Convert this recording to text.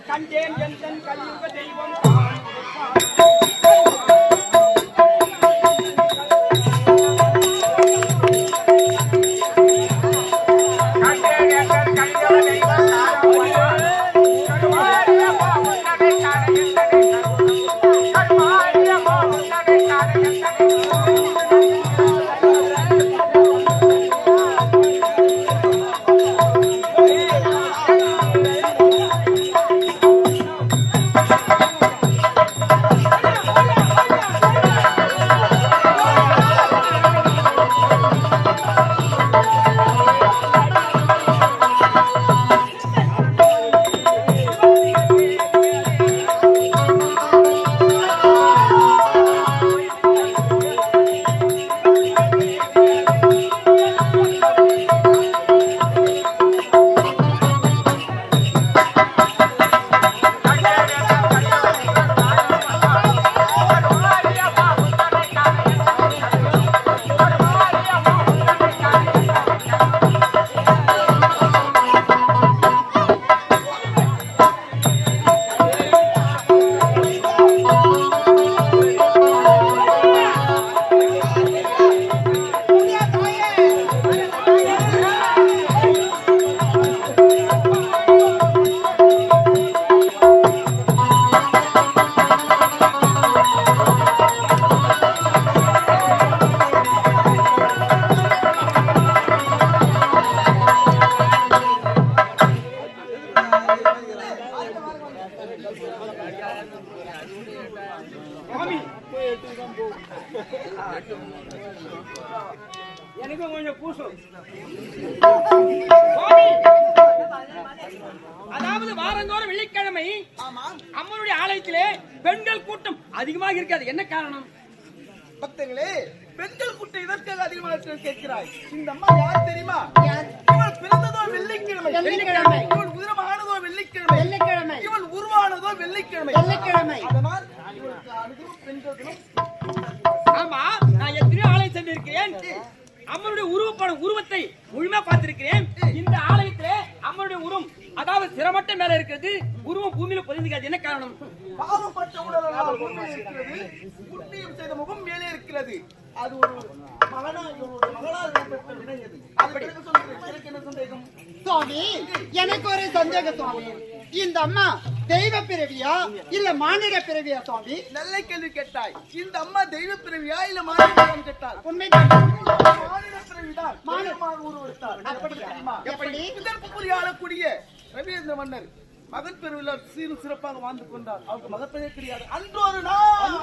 கண்டேன் எந்தன் கலியுக தெய்வம் எனக்கு கொஞ்சம் பூசும். அதாவது வாரந்தோறும் வெள்ளிக்கிழமை அம்மனுடைய ஆலயத்திலே பெண்கள் கூட்டம் அதிகமாக இருக்காது. என்ன காரணம்? பக்தர்களே, பெண்கள் கூட்டம் இதற்காக அதிகமாக கேட்கிறாய். இந்த அம்மா யார் தெரியுமா? இவள் பிறந்ததோ வெள்ளிக்கிழமை, இவள் உதிரமானதோ வெள்ளிக்கிழமை, இவள் உருவானதோ வெள்ளிக்கிழமை. அதனால் இவளுக்கு அதிகம் பெண்கள் தினம். ஆமா, நான் எத்தனையோ ஆலயம் சென்றிருக்கிறேன். அம்மனுடைய உருவத்தை முழுமையா பார்த்திருக்கிறேன். இந்த ஆலயத்திலே அம்மனுடைய உருவம் அதாவது சிரமட்ட மேல இருக்கிறது, உருவம் பூமியில பதிந்துக்காது. என்ன காரணம்? பாவப்பட்ட உடல் பூமியில் இருக்கிறது, புண்ணியம் செய்த முகம் மேலே இருக்கிறது. அது ஒரு மகளால் விளைந்தது. அப்படி என்ன சந்தேகம் சுவாமி? எனக்கு ஒரு சந்தேகம் சுவாமி. இந்த அம்மா தெய்வ பிறவியா இல்ல மானிட பிறவியா சுவாமி? நல்ல கேள்வி கேட்டாய். இந்த அம்மா தெய்வ பிறவியா இல்ல மானிட பிறவியா கேட்டால் உண்மைதான். மானிட பிறவிதான். மானிடமாக உருவெடுத்தார். எப்படி? இதற்கு ஆளக்கூடிய ரவீந்திர மன்னர் மகன் பெருவிழா சீரும் சிறப்பாக வாழ்ந்து கொண்டார். அவருக்கு மகப்பெரிய கிடையாது. அன்றொரு நாள்